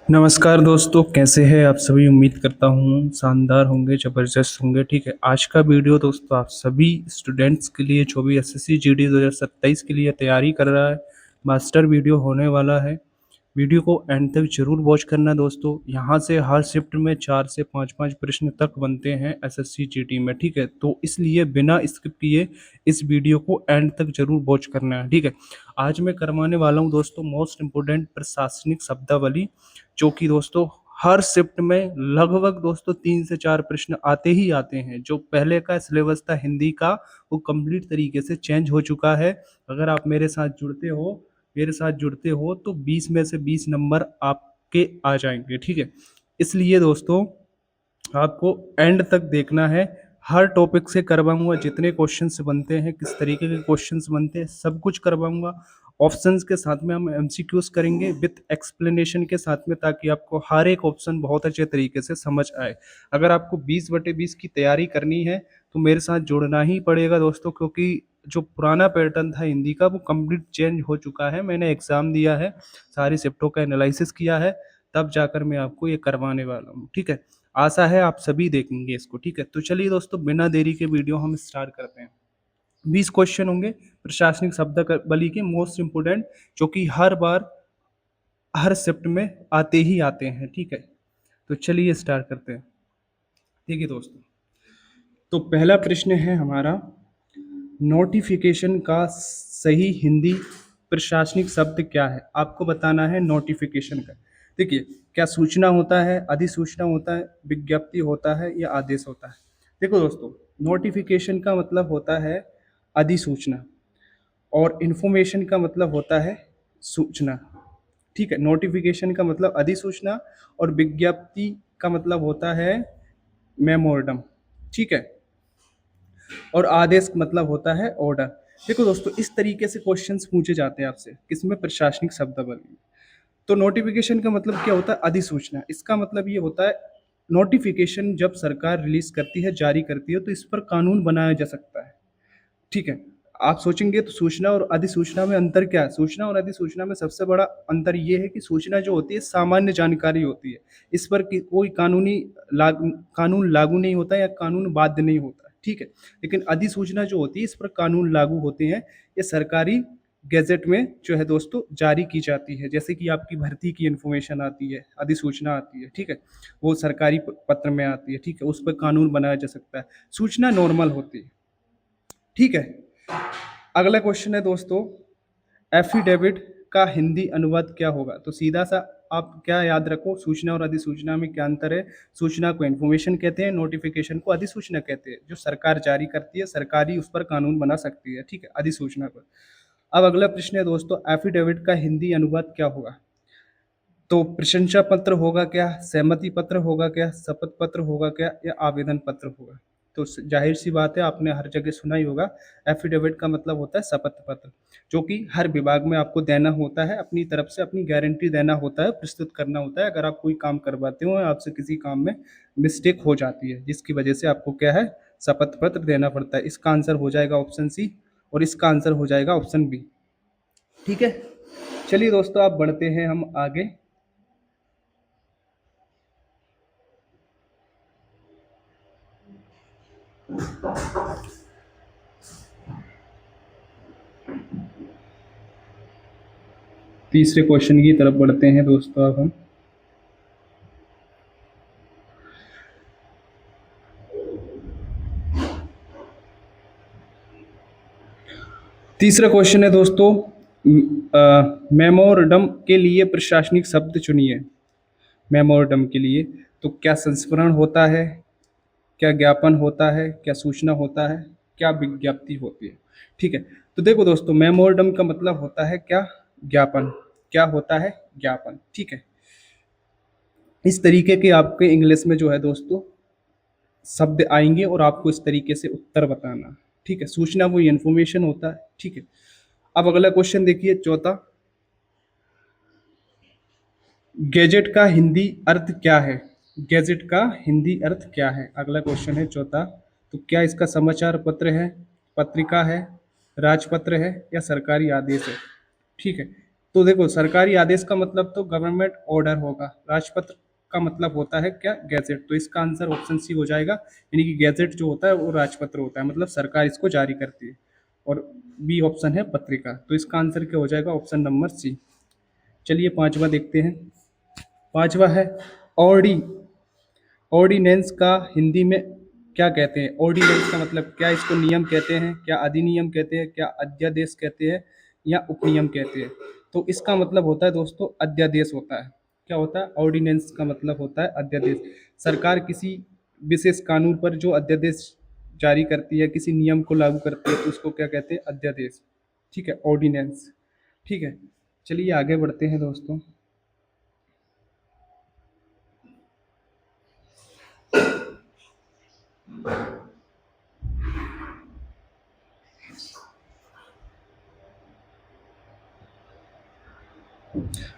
नमस्कार दोस्तों, कैसे हैं आप सभी। उम्मीद करता हूँ शानदार होंगे, ज़बरदस्त होंगे। ठीक है, आज का वीडियो दोस्तों आप सभी स्टूडेंट्स के लिए जो भी एसएससी जीडी 2027 के लिए तैयारी कर रहा है, मास्टर वीडियो होने वाला है। वीडियो को एंड तक जरूर वॉच करना दोस्तों। यहाँ से हर शिफ्ट में 4 से 5 प्रश्न तक बनते हैं एसएससी जीडी में। ठीक है, तो इसलिए बिना स्किप किए इस वीडियो को एंड तक जरूर वॉच करना है। ठीक है, आज मैं करवाने वाला हूँ दोस्तों मोस्ट इम्पोर्टेंट प्रशासनिक शब्दावली, जो कि दोस्तों हर शिफ्ट में लगभग दोस्तों 3 से 4 प्रश्न आते ही आते हैं। जो पहले का सिलेबस था हिंदी का, वो कंप्लीट तरीके से चेंज हो चुका है। अगर आप मेरे साथ जुड़ते हो तो 20 में से 20 नंबर आपके आ जाएंगे। ठीक है, इसलिए दोस्तों आपको एंड तक देखना है। हर टॉपिक से करवाऊंगा, जितने क्वेश्चंस बनते हैं, किस तरीके के क्वेश्चंस बनते हैं, सब कुछ करवाऊंगा। ऑप्शंस के साथ में हम एमसीक्यूज करेंगे विथ एक्सप्लेनेशन के साथ में, ताकि आपको हर एक ऑप्शन बहुत अच्छे तरीके से समझ आए। अगर आपको 20/20 की तैयारी करनी है तो मेरे साथ जुड़ना ही पड़ेगा दोस्तों, क्योंकि जो पुराना पैटर्न था हिंदी का वो कंप्लीट चेंज हो चुका है। मैंने एग्जाम दिया है, सारी शिफ्टों का एनालिसिस किया है, तब जाकर मैं आपको ये करवाने वाला हूँ। ठीक है, आशा है आप सभी देखेंगे इसको। ठीक है, तो चलिए दोस्तों बिना देरी के वीडियो हम स्टार्ट करते हैं। 20 क्वेश्चन होंगे प्रशासनिक शब्द बली के मोस्ट इंपोर्टेंट, जो कि हर बार हर शिफ्ट में आते ही आते हैं। ठीक है, तो चलिए स्टार्ट करते हैं। ठीक है दोस्तों, तो पहला प्रश्न है हमारा, नोटिफिकेशन का सही हिंदी प्रशासनिक शब्द क्या है। आपको बताना है नोटिफिकेशन का। देखिए, क्या सूचना होता है, अधिसूचना होता है, विज्ञप्ति होता है या आदेश होता है। देखो दोस्तों, नोटिफिकेशन का मतलब होता है अधिसूचना, और इन्फॉर्मेशन का मतलब होता है सूचना। ठीक है, नोटिफिकेशन का मतलब अधिसूचना और विज्ञप्ति का मतलब होता है मेमोरंडम। ठीक है, और आदेश मतलब होता है ऑर्डर। देखो दोस्तों, इस तरीके से क्वेश्चंस पूछे जाते हैं आपसे किसमें, प्रशासनिक शब्दावली में। तो नोटिफिकेशन का मतलब क्या होता है, अधिसूचना। इसका मतलब ये होता है नोटिफिकेशन जब सरकार रिलीज करती है, जारी करती है, तो इस पर कानून बनाया जा सकता है। ठीक है, आप सोचेंगे तो सूचना और अधिसूचना में अंतर क्या है। सूचना और अधिसूचना में सबसे बड़ा अंतर ये है कि सूचना जो होती है सामान्य जानकारी होती है, इस पर कोई कानून लागू नहीं होता या कानून बाध्य नहीं होता। ठीक है, लेकिन अधिसूचना जो होती है इस पर कानून लागू होते हैं। ये सरकारी गैजेट में जो है दोस्तों जारी की जाती है। जैसे कि आपकी भर्ती की इन्फॉर्मेशन आती है, अधिसूचना आती है। ठीक है, वो सरकारी पत्र में आती है। ठीक है, उस पर कानून बनाया जा सकता है। सूचना नॉर्मल होती है। ठीक है, अगला क्वेश्चन है दोस्तों, एफिडेविट का हिंदी अनुवाद क्या होगा। तो सीधा सा आप क्या याद रखो, सूचना और अधिसूचना में क्या अंतर है। सूचना को इन्फॉर्मेशन कहते हैं, नोटिफिकेशन को अधिसूचना कहते हैं। जो सरकार जारी करती है, सरकारी उस पर कानून बना सकती है। ठीक है, अधिसूचना पर। अब अगला प्रश्न है दोस्तों, एफिडेविट का हिंदी अनुवाद क्या होगा। तो प्रशंसा पत्र होगा क्या, सहमति पत्र होगा क्या, शपथ पत्र होगा क्या, या आवेदन पत्र होगा। तो जाहिर सी बात है, आपने हर जगह सुना ही होगा, एफिडेविट का मतलब होता है शपथ पत्र, जो कि हर विभाग में आपको देना होता है। अपनी तरफ से अपनी गारंटी देना होता है, प्रस्तुत करना होता है। अगर आप कोई काम करवाते हो, आपसे किसी काम में मिस्टेक हो जाती है, जिसकी वजह से आपको क्या है, शपथ पत्र देना पड़ता है। इसका आंसर हो जाएगा ऑप्शन सी, और इसका आंसर हो जाएगा ऑप्शन बी। ठीक है, चलिए दोस्तों, आप बढ़ते हैं हम आगे। तीसरे क्वेश्चन की तरफ बढ़ते हैं दोस्तों अब हम। तीसरा क्वेश्चन है दोस्तों, मेमोरंडम के लिए प्रशासनिक शब्द चुनिए। मेमोरंडम के लिए तो क्या संस्मरण होता है, क्या ज्ञापन होता है, क्या सूचना होता है, क्या विज्ञप्ति होती है। ठीक है, तो देखो दोस्तों, मेमोरंडम का मतलब होता है क्या, ज्ञापन। क्या होता है, ज्ञापन। ठीक है, इस तरीके के आपके इंग्लिश में जो है दोस्तों शब्द आएंगे, और आपको इस तरीके से उत्तर बताना। ठीक है, सूचना वो इन्फॉर्मेशन होता है। ठीक है, अब अगला क्वेश्चन देखिए, चौथा, गैजेट का हिंदी अर्थ क्या है। गैजेट का हिंदी अर्थ क्या है, अगला क्वेश्चन है चौथा। तो क्या इसका समाचार पत्र है, पत्रिका है, राजपत्र है, या सरकारी आदेश है। ठीक है, तो देखो सरकारी आदेश का मतलब तो गवर्नमेंट ऑर्डर होगा, राजपत्र का मतलब होता है क्या, गैजेट। तो इसका आंसर ऑप्शन सी हो जाएगा, यानी कि गैजेट जो होता है वो राजपत्र होता है, मतलब सरकार इसको जारी करती है। और बी ऑप्शन है पत्रिका, तो इसका आंसर क्या हो जाएगा, ऑप्शन नंबर सी। चलिए पांचवा देखते हैं। पांचवा है ऑर्डी ऑर्डिनेंस का हिंदी में क्या कहते हैं। ऑर्डिनेंस का मतलब क्या, इसको नियम कहते हैं, क्या अधिनियम कहते हैं, क्या अध्यादेश कहते हैं, या उपनियम कहते हैं। तो इसका मतलब होता है दोस्तों अध्यादेश होता है। क्या होता है, ऑर्डिनेंस का मतलब होता है अध्यादेश। सरकार किसी विशेष कानून पर जो अध्यादेश जारी करती है, किसी नियम को लागू करती है, तो उसको क्या कहते हैं, अध्यादेश। ठीक है, ऑर्डिनेंस। ठीक है, चलिए आगे बढ़ते हैं दोस्तों।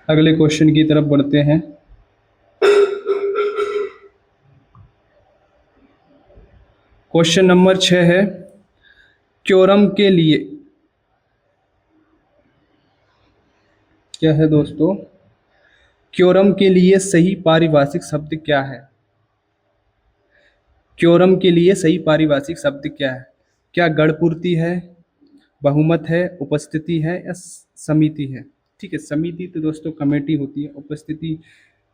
अगले क्वेश्चन की तरफ बढ़ते हैं। क्वेश्चन नंबर 6 है, क्योरम के लिए क्या है दोस्तों, क्योरम के लिए सही पारिभाषिक शब्द क्या है। क्योरम के लिए सही पारिभाषिक शब्द क्या है। क्या गणपूर्ति है, बहुमत है, उपस्थिति है, या समिति है। ठीक है, समिति तो दोस्तों कमेटी होती है, उपस्थिति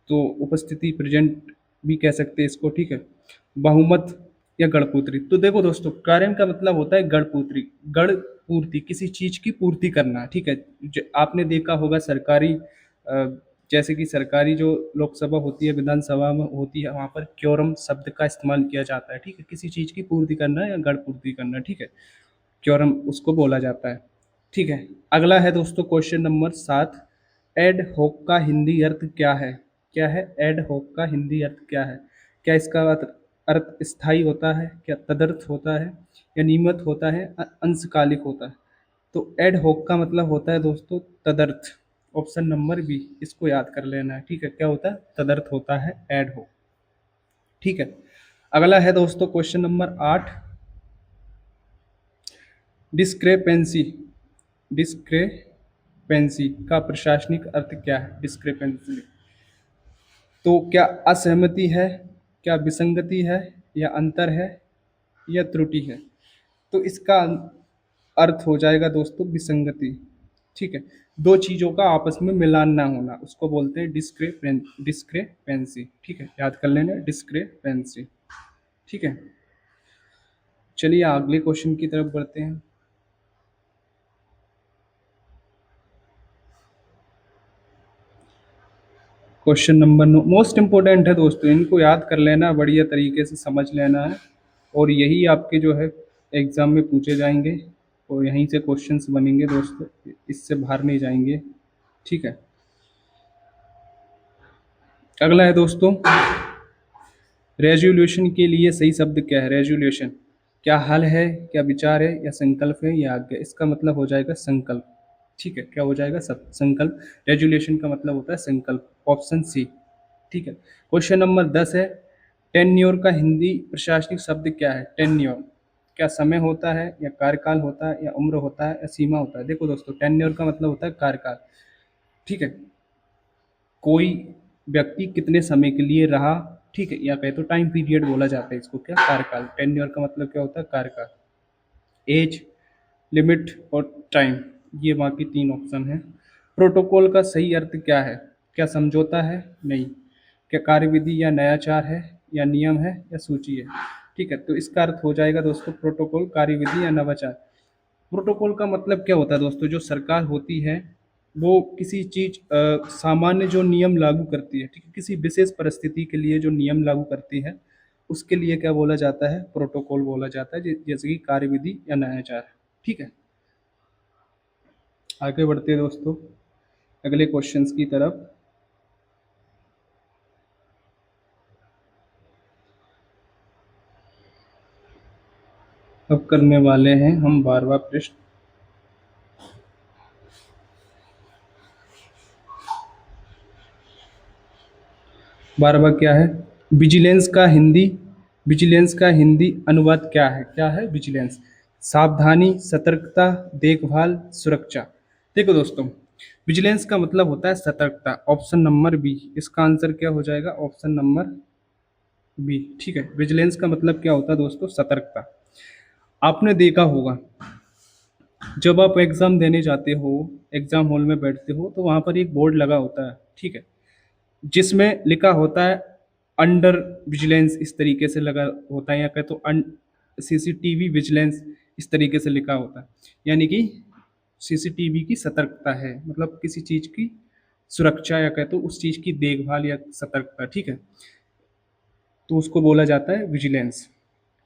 तो उपस्थिति प्रेजेंट भी कह सकते हैं इसको। ठीक है, बहुमत या गणपूर्ति। तो देखो दोस्तों कार्य का मतलब होता है गणपूर्ति। गणपूर्ति किसी चीज की पूर्ति करना। ठीक है, आपने देखा होगा सरकारी जैसे कि सरकारी जो लोकसभा होती है, विधानसभा में होती है, वहाँ पर क्योरम शब्द का इस्तेमाल किया जाता है। ठीक है, किसी चीज की पूर्ति करना या गणपूर्ति करना। ठीक है, क्योरम उसको बोला जाता है। ठीक है, अगला है दोस्तों क्वेश्चन नंबर 7, एड होक का हिंदी अर्थ क्या है। क्या है, एड होक का हिंदी अर्थ क्या है। क्या इसका अर्थ स्थायी होता है, क्या तदर्थ होता है, या नियमित होता है, अंशकालिक होता है। तो एड होक का मतलब होता है दोस्तों तदर्थ। ऑप्शन नंबर बी, इसको याद कर लेना है। ठीक है, क्या होता है, तदर्थ होता है एड होक। ठीक है, अगला है दोस्तों क्वेश्चन नंबर 8, डिस्क्रेपेंसी। डिस्क्रेपेंसी का प्रशासनिक अर्थ क्या है। डिस्क्रेपेंसी तो क्या असहमति है, क्या विसंगति है, या अंतर है, या त्रुटि है। तो इसका अर्थ हो जाएगा दोस्तों विसंगति। ठीक है, दो चीजों का आपस में मिलान ना होना, उसको बोलते हैं डिस्क्रेपेंसी। ठीक है, याद कर लेना डिस्क्रेपेंसी। ठीक है, चलिए अगले क्वेश्चन की तरफ बढ़ते हैं। क्वेश्चन नंबर 9 मोस्ट इंपॉर्टेंट है दोस्तों, इनको याद कर लेना, बढ़िया तरीके से समझ लेना है, और यही आपके जो है एग्जाम में पूछे जाएंगे, और यहीं से क्वेश्चंस बनेंगे दोस्तों, इससे बाहर नहीं जाएंगे। ठीक है, अगला है दोस्तों, रेजोल्यूशन के लिए सही शब्द क्या है। रेजोल्यूशन क्या हल है, क्या विचार है, या संकल्प है, या आज्ञा। इसका मतलब हो जाएगा संकल्प। ठीक है, क्या हो जाएगा, सब संकल्प। रेजोल्यूशन का मतलब होता है संकल्प, ऑप्शन सी। ठीक है, क्वेश्चन नंबर 10 है, टेन्योर का हिंदी प्रशासनिक शब्द क्या है। टेन्योर क्या समय होता है, या कार्यकाल होता है, या उम्र होता है, या सीमा होता है। देखो दोस्तों टेन्योर का मतलब होता है कार्यकाल। ठीक है, कोई व्यक्ति कितने समय के लिए रहा। ठीक है, या कहे तो टाइम पीरियड बोला जाता है इसको, क्या, कार्यकाल। टेन्योर का मतलब क्या होता है, कार्यकाल। एज, लिमिट और टाइम, ये बाकी तीन ऑप्शन है। प्रोटोकॉल का सही अर्थ क्या है। क्या समझौता है, नहीं। क्या कार्यविधि या नयाचार है, या नियम है, या सूची है। ठीक है, तो इसका अर्थ हो जाएगा दोस्तों प्रोटोकॉल कार्यविधि या नवाचार। प्रोटोकॉल का मतलब क्या होता है दोस्तों, जो सरकार होती है वो किसी चीज सामान्य जो नियम लागू करती है, ठीक है, किसी विशेष परिस्थिति के लिए जो नियम लागू करती है, उसके लिए क्या बोला जाता है, प्रोटोकॉल बोला जाता है, जैसे कि कार्यविधि या नयाचार। ठीक है, आगे बढ़ते हैं दोस्तों अगले क्वेश्चंस की तरफ। अब करने वाले हैं हम 12वां प्रश्न। 12वां क्या है, विजिलेंस का हिंदी, विजिलेंस का हिंदी अनुवाद क्या है। क्या है विजिलेंस, सावधानी, सतर्कता, देखभाल, सुरक्षा। देखो दोस्तों विजिलेंस का मतलब होता है सतर्कता, ऑप्शन नंबर बी, इसका आंसर क्या हो जाएगा, ऑप्शन नंबर बी। ठीक है, विजिलेंस का मतलब क्या होता है दोस्तों, सतर्कता। आपने देखा होगा जब आप एग्जाम देने जाते हो, एग्जाम हॉल में बैठते हो, तो वहां पर एक बोर्ड लगा होता है, ठीक है, जिसमें लिखा होता है अंडर विजिलेंस, इस तरीके से लगा होता है, या कहे तो सीसीटीवी विजिलेंस, इस तरीके से लिखा होता है। यानी कि सीसीटीवी की सतर्कता है, मतलब किसी चीज की सुरक्षा, या कहे तो उस चीज की देखभाल या सतर्कता, ठीक है, तो उसको बोला जाता है विजिलेंस।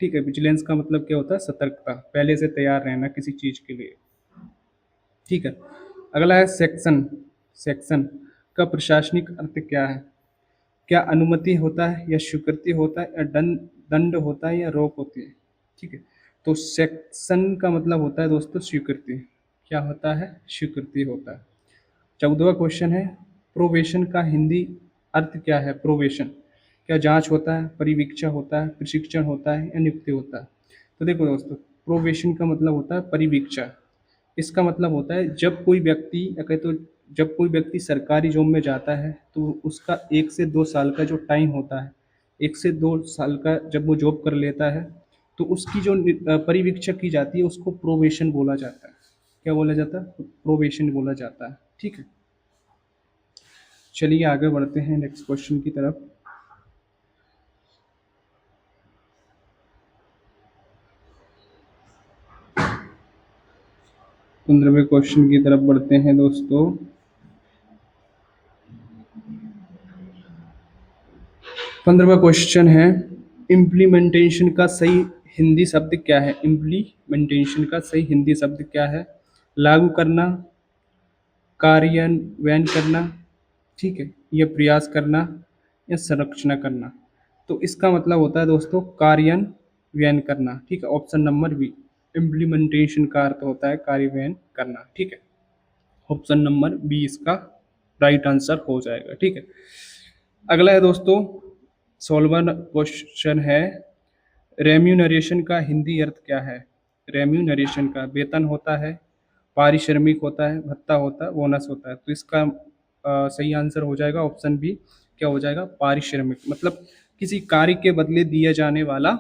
ठीक है, विजिलेंस का मतलब क्या होता है, सतर्कता, पहले से तैयार रहना किसी चीज के लिए। ठीक है, अगला है सेक्शन। सेक्शन का प्रशासनिक अर्थ क्या है, क्या अनुमति होता है, या स्वीकृति होता है, या दंड दंड होता है, या रोक होती है। ठीक है, तो सेक्शन का मतलब होता है दोस्तों स्वीकृति, क्या होता है, स्वीकृति होता है। 14वां क्वेश्चन है, प्रोबेशन का हिंदी अर्थ क्या है, प्रोबेशन, क्या जांच होता है, परिवीक्षा होता है, प्रशिक्षण होता है, या नियुक्ति होता है। तो देखो दोस्तों, प्रोबेशन का मतलब होता है परिवीक्षा। इसका मतलब होता है जब कोई व्यक्ति, या कहे तो जब कोई व्यक्ति सरकारी जॉब में जाता है, तो उसका 1 से 2 साल का जो टाइम होता है, 1 से 2 साल का जब वो जॉब कर लेता है, तो उसकी जो परिवीक्षा की जाती है उसको प्रोबेशन बोला जाता है। क्या बोला जाता है, प्रोबेशन बोला जाता है। ठीक है, चलिए आगे बढ़ते हैं नेक्स्ट क्वेश्चन की तरफ। पंद्रहवें क्वेश्चन की तरफ बढ़ते हैं दोस्तों। 15वां क्वेश्चन है, इम्प्लीमेंटेशन का सही हिंदी शब्द क्या है, इम्प्लीमेंटेशन का सही हिंदी शब्द क्या है, लागू करना, कार्यान्वयन करना, ठीक है, या प्रयास करना, या संरचना करना। तो इसका मतलब होता है दोस्तों कार्यान्वयन करना। ठीक है, ऑप्शन नंबर बी, इम्प्लीमेंटेशन का अर्थ होता है कार्यान्वयन करना। ठीक है, ऑप्शन नंबर बी इसका राइट आंसर हो जाएगा। ठीक है, अगला है दोस्तों 16वां क्वेश्चन है, रेम्यूनरेशन का हिंदी अर्थ क्या है। रेम्यूनरेशन का वेतन होता है, पारिश्रमिक होता है, भत्ता होता है, बोनस होता है। तो इसका सही आंसर हो जाएगा ऑप्शन बी, क्या हो जाएगा, पारिश्रमिक, मतलब किसी कार्य के बदले दिया जाने वाला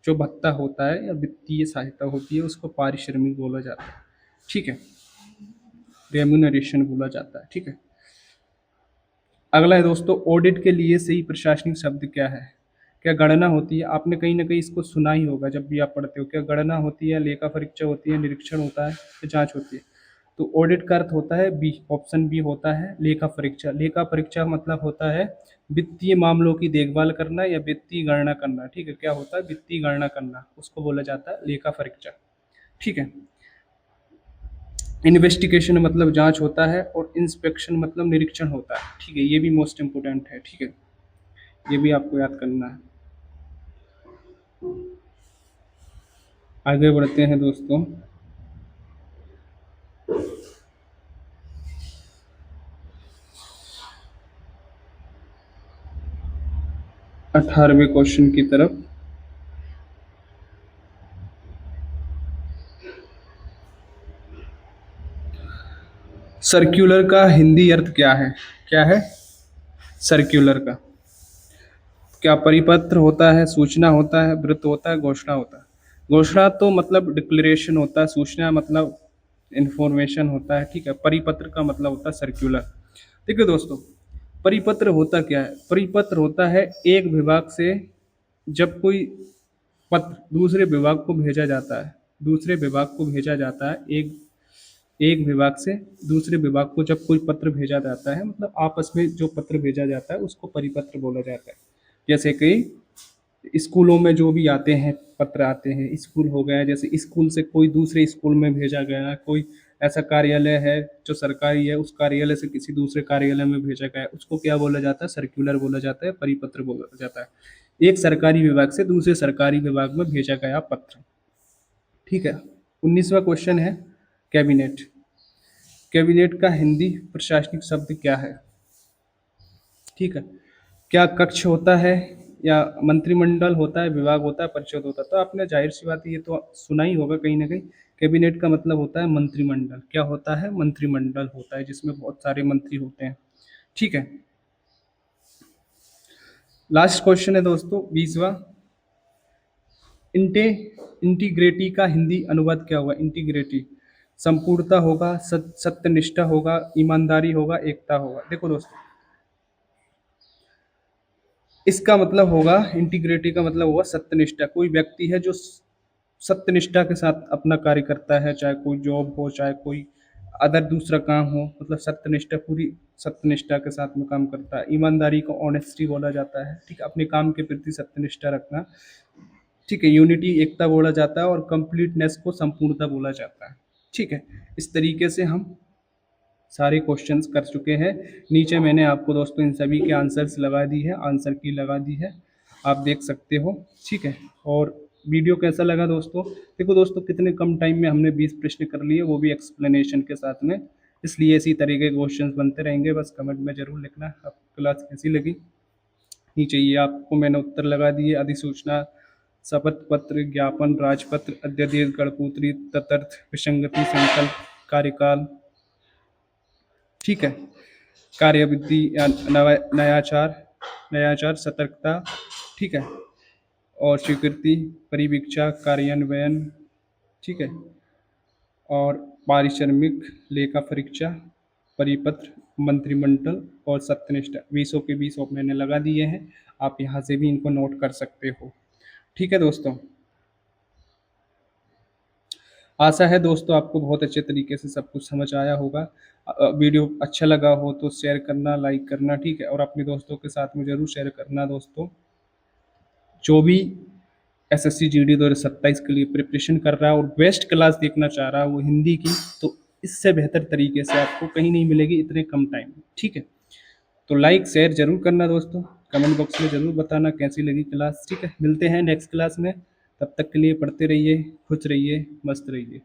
जो भत्ता होता है या वित्तीय सहायता होती है उसको पारिश्रमिक बोला जाता है। ठीक है, रेम्यूनरेशन बोला जाता है। ठीक है, अगला है दोस्तों, ऑडिट के लिए सही प्रशासनिक शब्द क्या है। क्या गणना होती है, आपने कहीं ना कहीं इसको सुना ही होगा जब भी आप पढ़ते हो, क्या गणना होती है, लेखा परीक्षा होती है, निरीक्षण होता है, या जांच होती है। तो ऑडिट का अर्थ होता है बी, ऑप्शन बी होता है लेखा परीक्षा। लेखा परीक्षा मतलब होता है वित्तीय मामलों की देखभाल करना या वित्तीय गणना करना। ठीक है, क्या होता है, वित्तीय गणना करना, उसको बोला जाता है लेखा परीक्षा। ठीक है, इन्वेस्टिगेशन मतलब जांच होता है, और इंस्पेक्शन मतलब निरीक्षण होता है। ठीक है, ये भी मोस्ट इम्पोर्टेंट है। ठीक है, ये भी आपको याद करना है। आगे बढ़ते हैं दोस्तों। 18वें क्वेश्चन की तरफ। सर्क्यूलर का हिंदी अर्थ क्या है, क्या है सर्क्यूलर का, क्या परिपत्र होता है, सूचना होता है, वृत्त होता है, घोषणा होता है। घोषणा तो मतलब डिक्लेरेशन होता है, सूचना मतलब इंफॉर्मेशन होता है। ठीक है, परिपत्र का मतलब होता है सर्क्यूलर। ठीक है दोस्तों, परिपत्र होता क्या है, परिपत्र होता है एक विभाग से जब कोई पत्र दूसरे विभाग को भेजा जाता है, दूसरे विभाग को भेजा जाता है, एक एक विभाग से दूसरे विभाग को जब कोई पत्र भेजा जाता है, मतलब आपस में जो पत्र भेजा जाता है उसको परिपत्र बोला जाता है। जैसे कि स्कूलों में जो भी आते हैं, पत्र आते हैं, स्कूल हो गया, जैसे स्कूल से कोई दूसरे स्कूल में भेजा गया, कोई ऐसा कार्यालय है जो सरकारी है, उस कार्यालय से किसी दूसरे कार्यालय में भेजा गया, उसको क्या बोला जाता है, सर्कुलर बोला जाता है, परिपत्र बोला जाता है। एक सरकारी विभाग से दूसरे सरकारी विभाग में भेजा गया पत्र। ठीक है, 19वां क्वेश्चन है, कैबिनेट। कैबिनेट का हिंदी प्रशासनिक शब्द क्या है। ठीक है, क्या कक्ष होता है, या मंत्रिमंडल होता है, विभाग होता है, परिषद होता है। तो आपने जाहिर सी बात है ये तो सुना ही होगा कहीं ना कहीं, कैबिनेट का मतलब होता है मंत्रिमंडल। क्या होता है? मंत्रिमंडल होता है, जिसमें बहुत सारे मंत्री होते हैं। ठीक है। लास्ट क्वेश्चन है दोस्तों, 20वां। इंटे इंटीग्रिटी का हिंदी अनुवाद क्या होगा? इंटीग्रिटी संपूर्णता होगा, सत्यनिष्ठा होगा, ईमानदारी होगा, एकता होगा। देखो दोस्तों, इसका मतलब होगा, इंटीग्रिटी का मतलब होगा सत्यनिष्ठा। कोई व्यक्ति है जो सत्यनिष्ठा के साथ अपना कार्य करता है, चाहे कोई जॉब हो, चाहे कोई अदर दूसरा काम हो, मतलब सत्यनिष्ठा, पूरी सत्यनिष्ठा के साथ में काम करता है। ईमानदारी को ऑनेस्टी बोला जाता है। ठीक है, अपने काम के प्रति सत्यनिष्ठा रखना। ठीक है, यूनिटी एकता बोला जाता है, और कंप्लीटनेस को संपूर्णता बोला जाता है। ठीक है, इस तरीके से हम सारे क्वेश्चंस कर चुके हैं। नीचे मैंने आपको दोस्तों इन सभी के आंसर्स लगा दी है, आंसर की लगा दी है, आप देख सकते हो। ठीक है, और वीडियो कैसा लगा दोस्तों? देखो दोस्तों, कितने कम टाइम में हमने 20 प्रश्न कर लिए, वो भी एक्सप्लेनेशन के साथ में। इसलिए इसी तरीके के क्वेश्चंस बनते रहेंगे। बस कमेंट में जरूर लिखना आपको क्लास कैसी लगी। नीचे ये आपको मैंने उत्तर लगा दिए। अधिसूचना, शपथ पत्र, ज्ञापन, राजपत्र, अध्यादेश, गणपूत्री, तदर्थ, विसंगति, संकल्प, कार्यकाल। ठीक है, कार्यविधि या नयाचार, नयाचार, सतर्कता। ठीक है, और स्वीकृति, परिवीक्षा, कार्यान्वयन। ठीक है, और पारिश्रमिक, लेखा परीक्षा, परिपत्र, मंत्रिमंडल और सत्यनिष्ठा। 20 के 20 मैंने लगा दिए हैं, आप यहाँ से भी इनको नोट कर सकते हो। ठीक है दोस्तों, आशा है दोस्तों आपको बहुत अच्छे तरीके से सब कुछ समझ आया होगा। वीडियो अच्छा लगा हो तो शेयर करना, लाइक करना। ठीक है, और अपने दोस्तों के साथ में ज़रूर शेयर करना दोस्तों। जो भी एसएससी जीडी 2027 के लिए प्रिपरेशन कर रहा है और बेस्ट क्लास देखना चाह रहा है वो हिंदी की, तो इससे बेहतर तरीके से आपको कहीं नहीं मिलेगी इतने कम टाइम में। ठीक है, तो लाइक शेयर जरूर करना दोस्तों। कमेंट बॉक्स में ज़रूर बताना कैसी लगी क्लास। ठीक है, मिलते हैं नेक्स्ट क्लास में। तब तक के लिए पढ़ते रहिए, खुश रहिए, मस्त रहिए।